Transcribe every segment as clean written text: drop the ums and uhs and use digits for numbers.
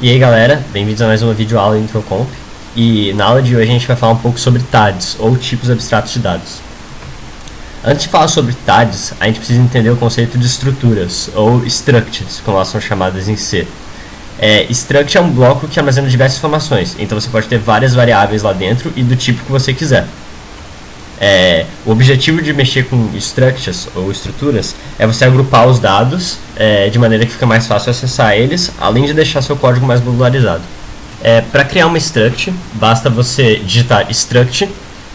E aí galera, bem-vindos a mais uma videoaula do Introcomp. E na aula de hoje a gente vai falar um pouco sobre TADs, ou tipos abstratos de dados. Antes de falar sobre TADs, a gente precisa entender o conceito de estruturas, ou structures, como elas são chamadas em C. Struct é um bloco que armazena diversas informações, então você pode ter várias variáveis lá dentro e do tipo que você quiser. O objetivo de mexer com structures ou estruturas é você agrupar os dados de maneira que fica mais fácil acessar eles, além de deixar seu código mais modularizado. Para criar uma struct, basta você digitar struct,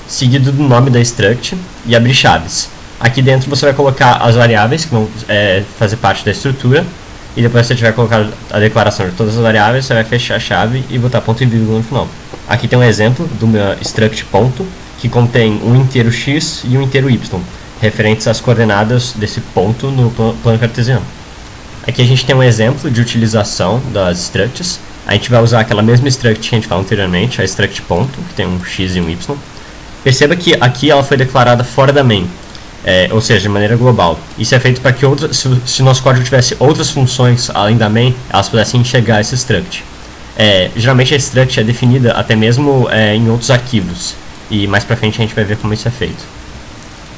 seguido do nome da struct e abrir chaves. Aqui dentro você vai colocar as variáveis que vão fazer parte da estrutura, e depois que você tiver colocado a declaração de todas as variáveis, você vai fechar a chave e botar ponto e vírgula no final. Aqui tem um exemplo do meu struct ponto, que contém um inteiro x e um inteiro y, referentes às coordenadas desse ponto no plano cartesiano. Aqui a gente tem um exemplo de utilização das structs. A gente vai usar aquela mesma struct que a gente falou anteriormente, a struct ponto, que tem um x e um y. Perceba que aqui ela foi declarada fora da main, ou seja, de maneira global. Isso é feito para que se o nosso código tivesse outras funções além da main, elas pudessem enxergar esse struct. Geralmente a struct é definida até mesmo em outros arquivos, e mais pra frente a gente vai ver como isso é feito.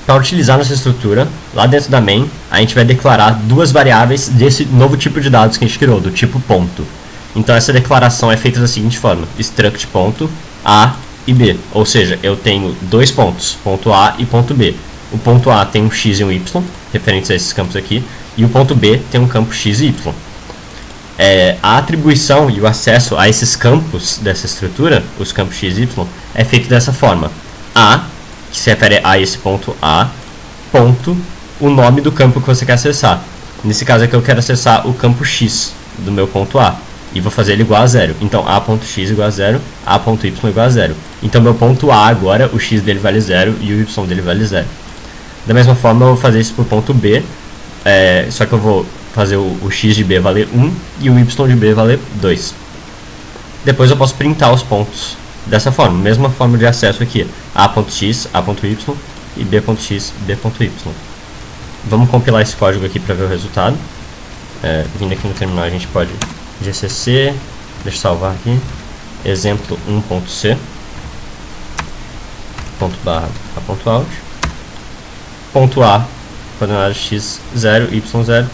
Para utilizar nossa estrutura, lá dentro da main, a gente vai declarar duas variáveis desse novo tipo de dados que a gente criou, do tipo ponto. Então essa declaração é feita da seguinte forma: struct ponto A e B, ou seja, eu tenho dois pontos, ponto A e ponto B. O ponto A tem um x e um y, referentes a esses campos aqui, e o ponto B tem um campo x e y. A atribuição e o acesso a esses campos dessa estrutura, os campos x e y, é feito dessa forma: A, que se refere a esse ponto A, ponto, o nome do campo que você quer acessar. Nesse caso aqui eu quero acessar o campo x do meu ponto A, e vou fazer ele igual a zero. Então a.x igual a zero, a.y igual a zero. Então meu ponto A agora, o x dele vale zero e o y dele vale zero. Da mesma forma eu vou fazer isso para o ponto B, só que eu vou fazer o x de B valer 1 e o y de B valer 2. Depois eu posso printar os pontos dessa forma, mesma forma de acesso aqui: a.x, a.y e b.x, b.y. Vamos compilar esse código aqui para ver o resultado. Vindo aqui no terminal a gente pode gcc, deixa eu salvar aqui, exemplo 1.c, ponto barra a.out, ponto A, coordenada x 0, y 0,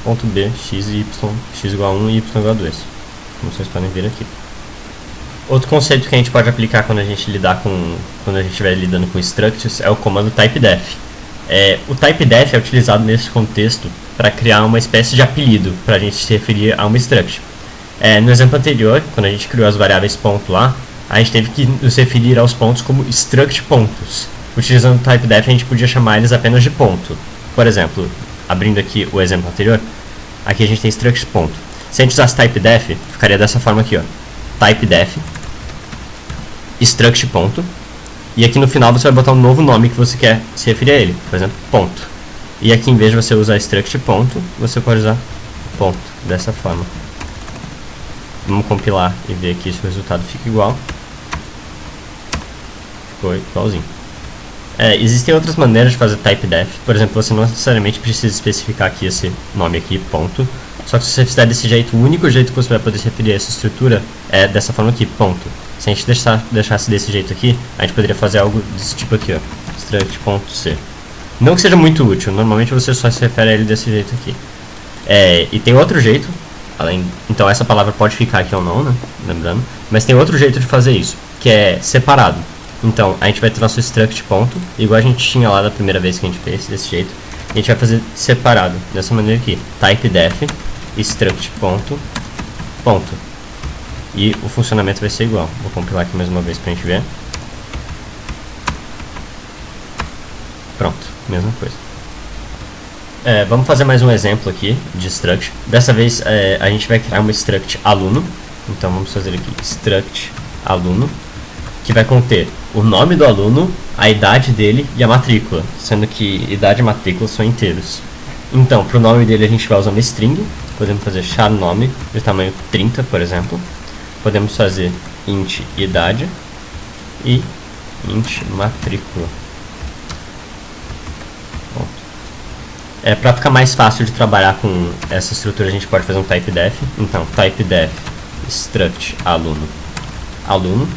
ponto B, x e y, x igual a 1 e y igual a 2, como vocês podem ver aqui. Outro conceito que a gente pode aplicar quando a gente estiver lidando com structures é o comando typedef. O typedef é utilizado nesse contexto para criar uma espécie de apelido para a gente se referir a uma struct. No exemplo anterior, quando a gente criou as variáveis ponto lá, a gente teve que nos referir aos pontos como struct pontos. Utilizando o typedef a gente podia chamar eles apenas de ponto. Por exemplo, abrindo aqui o exemplo anterior, aqui a gente tem struct ponto. Se a gente usasse typedef, ficaria dessa forma aqui, ó: typedef struct ponto, e aqui no final você vai botar um novo nome que você quer se referir a ele, por exemplo, ponto. E aqui, em vez de você usar struct ponto, você pode usar ponto, dessa forma. Vamos compilar e ver aqui se o resultado fica igual. Ficou igualzinho. Existem outras maneiras de fazer typedef. Por exemplo, você não necessariamente precisa especificar aqui esse nome aqui, ponto. Só que se você fizer desse jeito, o único jeito que você vai poder se referir a essa estrutura é dessa forma aqui, ponto. Se a gente deixasse desse jeito aqui, a gente poderia fazer algo desse tipo aqui, ó, struct.c. Não que seja muito útil, normalmente você só se refere a ele desse jeito aqui. E tem outro jeito, então essa palavra pode ficar aqui ou não, né, lembrando, mas tem outro jeito de fazer isso, que é separado. Então a gente vai ter nosso struct ponto, igual a gente tinha lá da primeira vez que a gente fez, desse jeito, e a gente vai fazer separado, dessa maneira aqui: typedef struct ponto, ponto. E o funcionamento vai ser igual. Vou compilar aqui mais uma vez pra gente ver. Pronto, mesma coisa. Vamos fazer mais um exemplo aqui de struct. Dessa vez a gente vai criar uma struct aluno. Então vamos fazer aqui struct aluno, que vai conter o nome do aluno, a idade dele e a matrícula, sendo que idade e matrícula são inteiros. Então, para o nome dele a gente vai usar uma string. Podemos fazer char nome de tamanho 30, por exemplo. Podemos fazer int idade e int matrícula. Para ficar mais fácil de trabalhar com essa estrutura, a gente pode fazer um typedef. Então, typedef struct aluno, aluno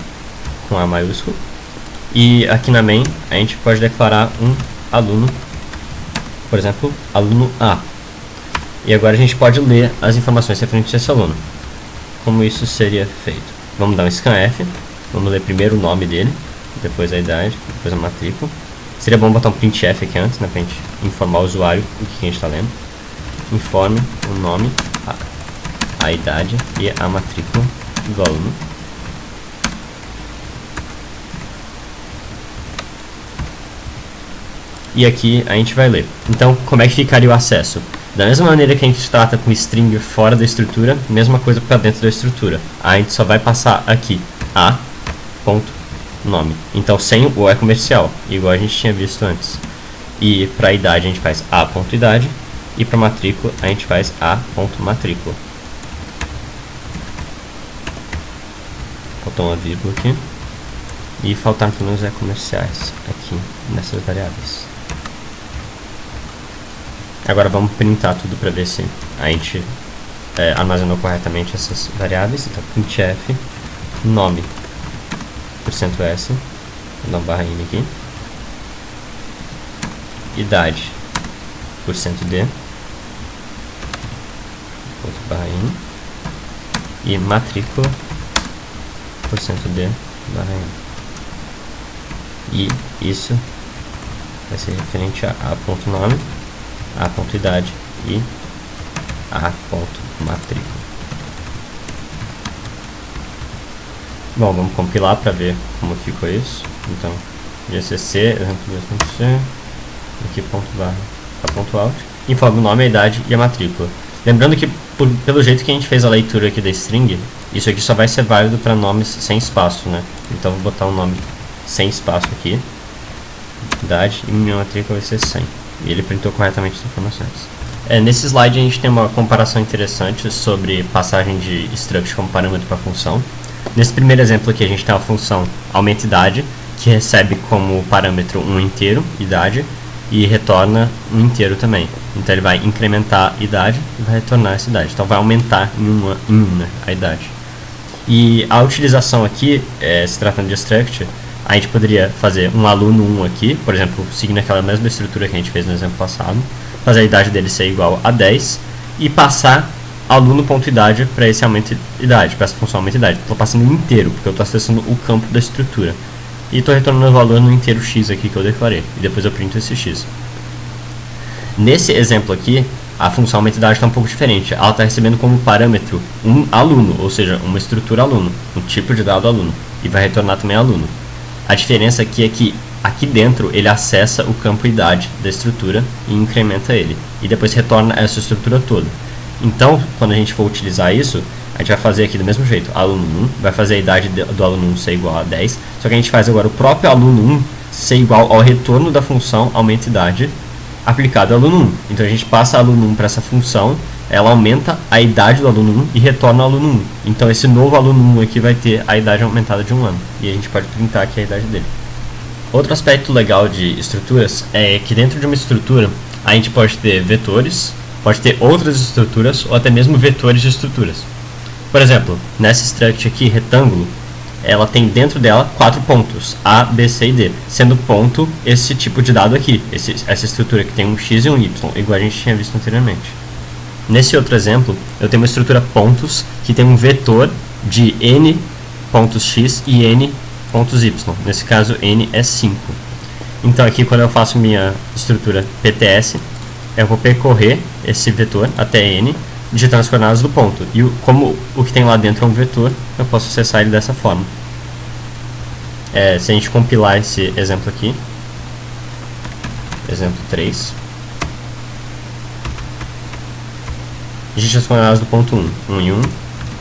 com A maiúsculo, e aqui na main a gente pode declarar um aluno, por exemplo, aluno A. E agora a gente pode ler as informações referentes a esse aluno. Como isso seria feito? Vamos dar um scanf, vamos ler primeiro o nome dele, depois a idade, depois a matrícula. Seria bom botar um printf aqui antes, né, pra gente informar o usuário o que a gente está lendo. Informe o nome, a idade e a matrícula do aluno. E aqui a gente vai ler. Então, como é que ficaria o acesso? Da mesma maneira que a gente trata com string fora da estrutura, mesma coisa para dentro da estrutura. A gente só vai passar aqui a.nome. Então, sem o é comercial, igual a gente tinha visto antes. E para idade a gente faz a.idade. E para matrícula a gente faz a.matrícula. Faltou uma vírgula aqui. E faltaram também os é comerciais aqui nessas variáveis. Agora vamos printar tudo para ver se a gente armazenou corretamente essas variáveis. Então, printf nome %s, vou dar um barra -n aqui, idade %d, outro barra -n, e matrícula %d barra -n. E isso vai ser referente a a.nome, a.idade e a.matrícula. Bom, vamos compilar para ver como ficou isso. Então, gcc, exemplo2.c, aqui ponto barra, ponto alt, informa o nome, a idade e a matrícula. Lembrando que, pelo jeito que a gente fez a leitura aqui da string, isso aqui só vai ser válido para nomes sem espaço, né? Então, vou botar um nome sem espaço aqui, idade, e minha matrícula vai ser 100. E ele printou corretamente as informações. Nesse slide a gente tem uma comparação interessante sobre passagem de struct como parâmetro para função. Nesse primeiro exemplo aqui a gente tem uma função aumentaIdade, que recebe como parâmetro um inteiro, idade, e retorna um inteiro também. Então ele vai incrementar a idade e vai retornar essa idade. Então vai aumentar em uma a idade. E a utilização aqui, se tratando de struct, a gente poderia fazer um aluno 1 aqui, por exemplo, seguindo aquela mesma estrutura que a gente fez no exemplo passado, fazer a idade dele ser igual a 10 e passar aluno.idade para esse aumento de idade, para essa função aumento de idade. Estou passando inteiro, porque eu estou acessando o campo da estrutura. E estou retornando o valor no inteiro x aqui que eu declarei, e depois eu printo esse x. Nesse exemplo aqui, a função aumento de idade está um pouco diferente. Ela está recebendo como parâmetro um aluno, ou seja, uma estrutura aluno, um tipo de dado aluno, e vai retornar também aluno. A diferença aqui é que aqui dentro ele acessa o campo idade da estrutura e incrementa ele, e depois retorna essa estrutura toda. Então, quando a gente for utilizar isso, a gente vai fazer aqui do mesmo jeito, aluno 1, vai fazer a idade do aluno 1 ser igual a 10, só que a gente faz agora o próprio aluno 1 ser igual ao retorno da função aumentaIdade aplicado ao aluno 1. Então a gente passa aluno 1 para essa função, ela aumenta a idade do aluno 1 e retorna ao aluno 1. Então esse novo aluno 1 aqui vai ter a idade aumentada de 1 ano. E a gente pode printar aqui a idade dele. Outro aspecto legal de estruturas é que dentro de uma estrutura a gente pode ter vetores, pode ter outras estruturas ou até mesmo vetores de estruturas. Por exemplo, nessa struct aqui, retângulo, ela tem dentro dela 4 pontos, A, B, C e D, sendo ponto esse tipo de dado aqui, essa estrutura que tem um x e um y, igual a gente tinha visto anteriormente. Nesse outro exemplo, eu tenho uma estrutura pontos que tem um vetor de n pontos x e n pontos y. Nesse caso, n é 5. Então aqui, quando eu faço minha estrutura PTS, eu vou percorrer esse vetor até n, digitando as coordenadas do ponto. E como o que tem lá dentro é um vetor, eu posso acessar ele dessa forma. Se a gente compilar esse exemplo aqui, exemplo 3, digite as coordenadas do ponto 1. 1 e 1,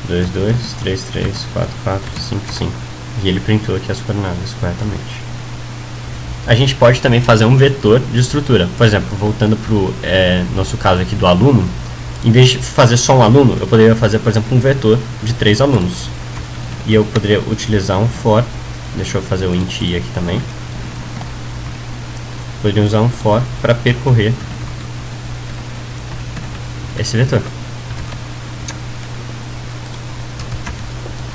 2, 2, 3, 3, 4, 4, 5, 5. E ele printou aqui as coordenadas corretamente. A gente pode também fazer um vetor de estrutura. Por exemplo, voltando para o nosso caso aqui do aluno, em vez de fazer só um aluno, eu poderia fazer, por exemplo, um vetor de 3 alunos. E eu poderia utilizar um for, deixa eu fazer o int i aqui também. Poderia usar um for para percorrer esse vetor.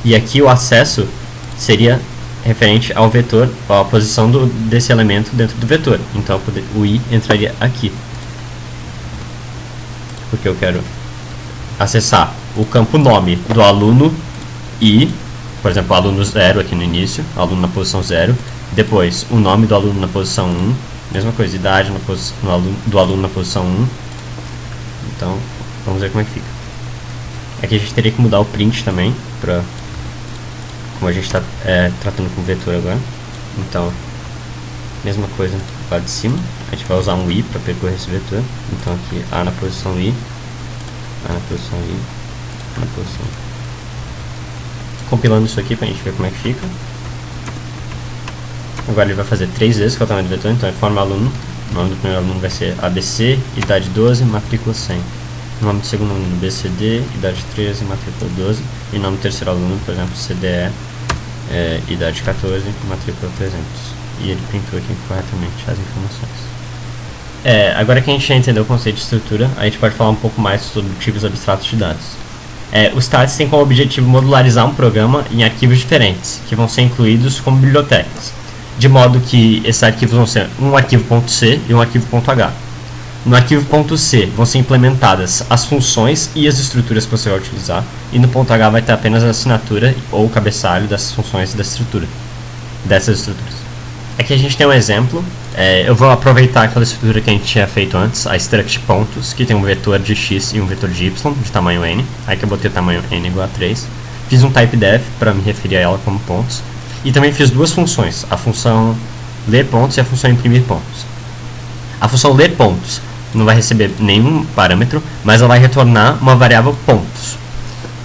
E aqui o acesso seria referente ao vetor, à posição desse elemento dentro do vetor. Então o i entraria aqui, porque eu quero acessar o campo nome do aluno i, por exemplo, aluno 0 aqui no início, aluno na posição 0, depois o nome do aluno na posição 1, mesma coisa, idade do aluno na posição 1. Então, vamos ver como é que fica. Aqui a gente teria que mudar o print também, como a gente está tratando com vetor agora. Então, mesma coisa lá de cima, a gente vai usar um i para percorrer esse vetor. Então aqui A na posição i, A na posição i, A na posição i. Compilando isso aqui para a gente ver como é que fica. Agora ele vai fazer 3 vezes, que é o tamanho do vetor. Então, informa aluno, o nome do primeiro aluno vai ser ABC, idade 12, matrícula 100. O nome do segundo aluno, BCD, idade 13, matrícula 12. E o nome do terceiro aluno, por exemplo, CDE, idade 14, matrícula 300. E ele printou aqui corretamente as informações. Agora que a gente já entendeu o conceito de estrutura, a gente pode falar um pouco mais sobre tipos abstratos de dados. Os TADS têm como objetivo modularizar um programa em arquivos diferentes, que vão ser incluídos como bibliotecas, de modo que esses arquivos vão ser um arquivo .c e um arquivo .h. No arquivo .c vão ser implementadas as funções e as estruturas que você vai utilizar, e no .h vai ter apenas a assinatura ou o cabeçalho dessas funções e dessas estruturas. Aqui a gente tem um exemplo. Eu vou aproveitar aquela estrutura que a gente tinha feito antes, a struct pontos, que tem um vetor de x e um vetor de y, de tamanho n. Aí que eu botei o tamanho n igual a 3. Fiz um typedef para me referir a ela como pontos. E também fiz duas funções, a função ler pontos e a função imprimir pontos. A função ler pontos não vai receber nenhum parâmetro, mas ela vai retornar uma variável pontos.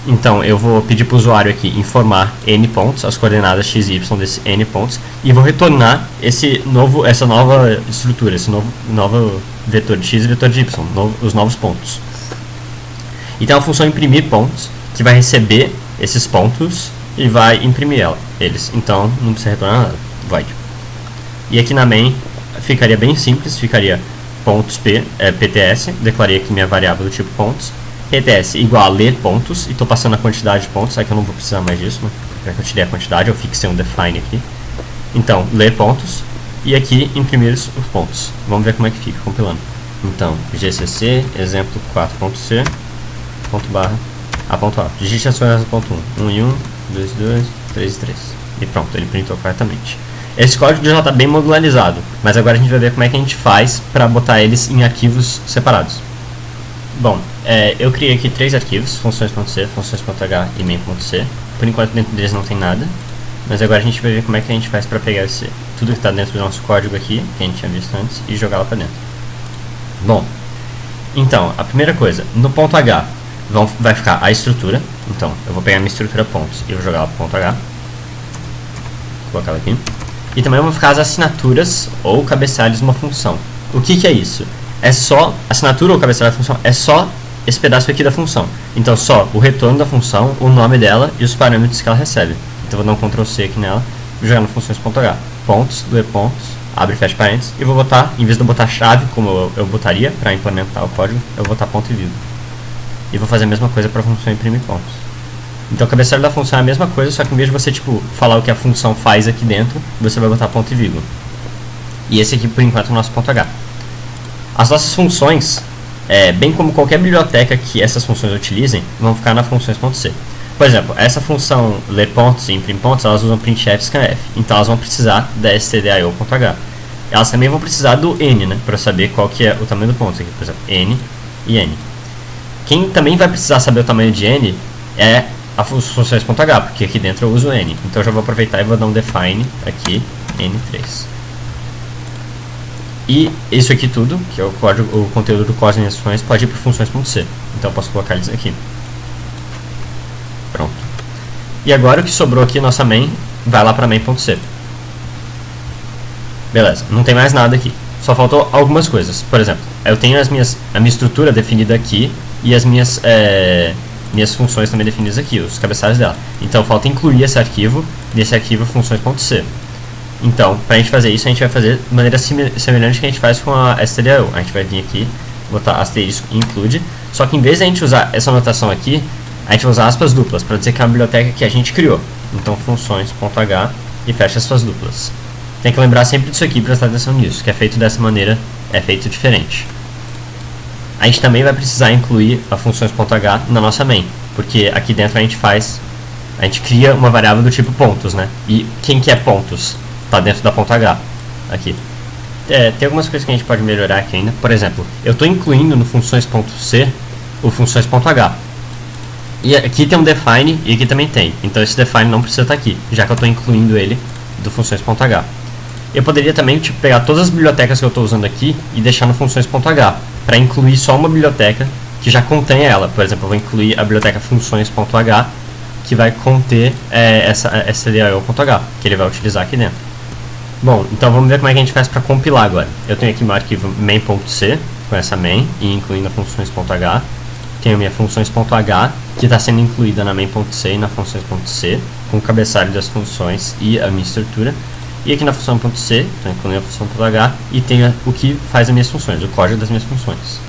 Então eu vou pedir para o usuário aqui informar n pontos, as coordenadas x e y desse n pontos, e vou retornar essa nova estrutura, esse novo vetor de x e vetor de y, os novos pontos. Então a função imprimir pontos, que vai receber esses pontos e vai imprimir eles. Então não precisa retornar nada, void. E aqui na main ficaria bem simples, ficaria pontos pts, declarei aqui minha variável do tipo pontos, pts igual a ler pontos, e estou passando a quantidade de pontos, aqui eu não vou precisar mais disso, né? Já que eu tirei a quantidade, eu fixei um define aqui. Então, ler pontos, e aqui imprimir os pontos. Vamos ver como é que fica compilando. Então, gcc, exemplo 4.c, ponto barra, a ponto A. Digite as coordenadas do ponto 1, 1 e 1, 2 e 2, 3 e 3. E pronto, ele printou corretamente. Esse código já está bem modularizado, mas agora a gente vai ver como é que a gente faz para botar eles em arquivos separados. Bom, eu criei aqui 3 arquivos, funções.c, funções.h e main.c. Por enquanto dentro deles não tem nada, mas agora a gente vai ver como é que a gente faz para pegar tudo que está dentro do nosso código aqui, que a gente tinha visto antes, e jogar lá para dentro. Bom, então, a primeira coisa, no ponto H vai ficar a estrutura. Então, eu vou pegar minha estrutura pontos e vou jogar lá para o ponto H. Vou colocar ela aqui. E também vão ficar as assinaturas ou cabeçalhos de uma função. O que é isso? É só, assinatura ou cabeçalho da função, é só esse pedaço aqui da função. Então só o retorno da função, o nome dela e os parâmetros que ela recebe. Então vou dar um Ctrl C aqui nela, vou jogar no funções.h. Pontos, ler pontos, abre e fecha parênteses, e vou botar, em vez de eu botar chave, como eu botaria para implementar o código, eu vou botar ponto e vírgula. E vou fazer a mesma coisa para a função imprimir pontos. Então o cabeçalho da função é a mesma coisa, só que em vez de você falar o que a função faz aqui dentro, você vai botar ponto e vírgula. E esse aqui por enquanto é o nosso ponto H. As nossas funções, bem como qualquer biblioteca que essas funções utilizem, vão ficar na funções.c. Por exemplo, essa função ler pontos e imprimir pontos, elas usam printf e scanf. Então elas vão precisar da stdio.h. Elas também vão precisar do n, né, para saber qual que é o tamanho do ponto. Aqui, por exemplo, n e n. Quem também vai precisar saber o tamanho de n é a funções.h, porque aqui dentro eu uso n. Então eu já vou aproveitar e vou dar um define aqui, n3. E isso aqui tudo, que é o conteúdo do código das funções, pode ir para funções.c. Então eu posso colocar eles aqui. Pronto. E agora o que sobrou aqui, nossa main, vai lá para main.c. Beleza, não tem mais nada aqui. Só faltou algumas coisas. Por exemplo, eu tenho a minha estrutura definida aqui e as minhas funções também definidas aqui, os cabeçalhos dela. Então falta incluir esse arquivo nesse arquivo funções.c. Então, para a gente fazer isso, a gente vai fazer de maneira semelhante que a gente faz com a stdio. A gente vai vir aqui, botar asterisco include, só que em vez de a gente usar essa notação aqui, a gente vai usar aspas duplas para dizer que é uma biblioteca que a gente criou. Então funções.h e fecha aspas duplas. Tem que lembrar sempre disso aqui e prestar atenção nisso, que é feito dessa maneira, é feito diferente. A gente também vai precisar incluir a funções.h na nossa main, porque aqui dentro a gente cria uma variável do tipo pontos, né? E quem que é pontos? Está dentro da .h, aqui. Tem algumas coisas que a gente pode melhorar aqui ainda. Por exemplo, eu estou incluindo no funções.c o funções.h. E aqui tem um define e aqui também tem. Então esse define não precisa estar aqui, já que eu estou incluindo ele do funções.h. Eu poderia também pegar todas as bibliotecas que eu estou usando aqui e deixar no funções.h, para incluir só uma biblioteca que já contém ela. Por exemplo, eu vou incluir a biblioteca funções.h, que vai conter essa stdio.h, que ele vai utilizar aqui dentro. Bom, então vamos ver como é que a gente faz para compilar agora. Eu tenho aqui meu arquivo main.c, com essa main, e incluindo a funções.h. Tenho minha funções.h, que está sendo incluída na main.c e na funções.c, com o cabeçalho das funções e a minha estrutura. E aqui na função.c, estou incluindo a função.h, e tenho o que faz as minhas funções, o código das minhas funções.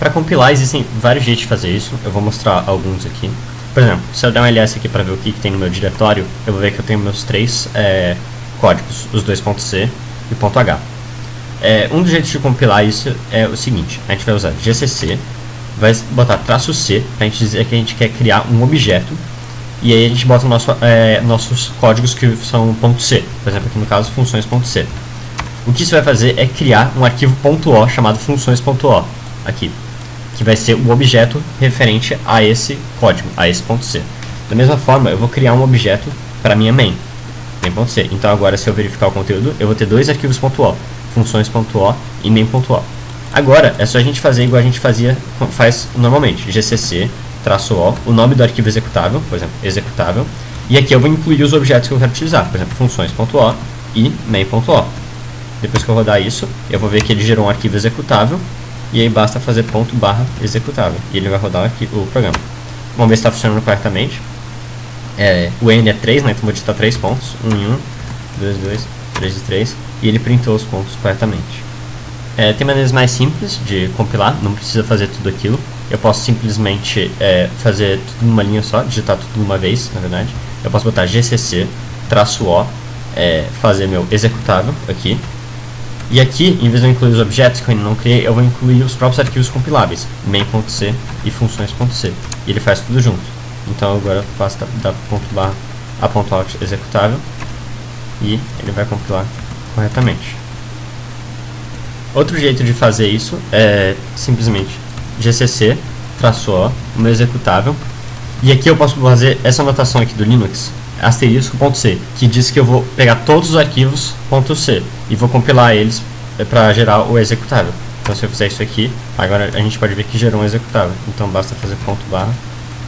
Para compilar, existem vários jeitos de fazer isso, eu vou mostrar alguns aqui. Por exemplo, se eu der um ls aqui para ver o que tem no meu diretório, eu vou ver que eu tenho meus três códigos, os dois .c e o .h. Um dos jeitos de compilar isso é o seguinte: a gente vai usar gcc, vai botar "-c", para a gente dizer que a gente quer criar um objeto, e aí a gente bota nossos códigos que são .c, por exemplo, aqui no caso funções.c. O que isso vai fazer é criar um arquivo .o chamado funções.o, aqui, que vai ser o objeto referente a esse código, a esse .c. Da mesma forma, eu vou criar um objeto para minha main.c. Então agora, se eu verificar o conteúdo, eu vou ter dois arquivos .o, funções.o e main.o. Agora, é só a gente fazer igual a gente faz normalmente, gcc, -o, o nome do arquivo executável, por exemplo, executável, e aqui eu vou incluir os objetos que eu quero utilizar, por exemplo, funções.o e main.o. Depois que eu rodar isso, eu vou ver que ele gerou um arquivo executável, e aí basta fazer _executável, e ele vai rodar aqui o programa. Vamos ver se está funcionando corretamente. O n é 3, né, então vou digitar 3 pontos, 1 em 1, 2 em 2, 3 em 3, e ele printou os pontos corretamente. Tem maneiras mais simples de compilar, não precisa fazer tudo aquilo. Eu posso simplesmente fazer tudo numa linha só, digitar tudo de uma vez, na verdade. Eu posso botar gcc, -o, fazer meu executável aqui. E aqui, em vez de eu incluir os objetos que eu ainda não criei, eu vou incluir os próprios arquivos compiláveis, main.c e funções.c. E ele faz tudo junto. Então agora eu faço da .out executável e ele vai compilar corretamente. Outro jeito de fazer isso é simplesmente gcc, -o, o meu executável, e aqui eu posso fazer essa anotação aqui do Linux, *.c, que diz que eu vou pegar todos os arquivos .c e vou compilar eles para gerar o executável. Então se eu fizer isso aqui, agora a gente pode ver que gerou um executável, então basta fazer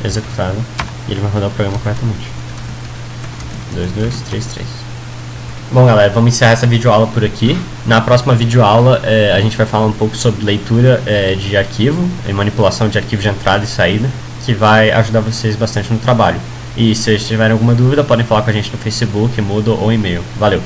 *executável e ele vai rodar o programa corretamente. 2, 2, 3, 3. Bom, galera, vamos encerrar essa videoaula por aqui. Na próxima videoaula a gente vai falar um pouco sobre leitura de arquivo e manipulação de arquivo de entrada e saída, que vai ajudar vocês bastante no trabalho. E se vocês tiverem alguma dúvida, podem falar com a gente no Facebook, Moodle ou e-mail. Valeu!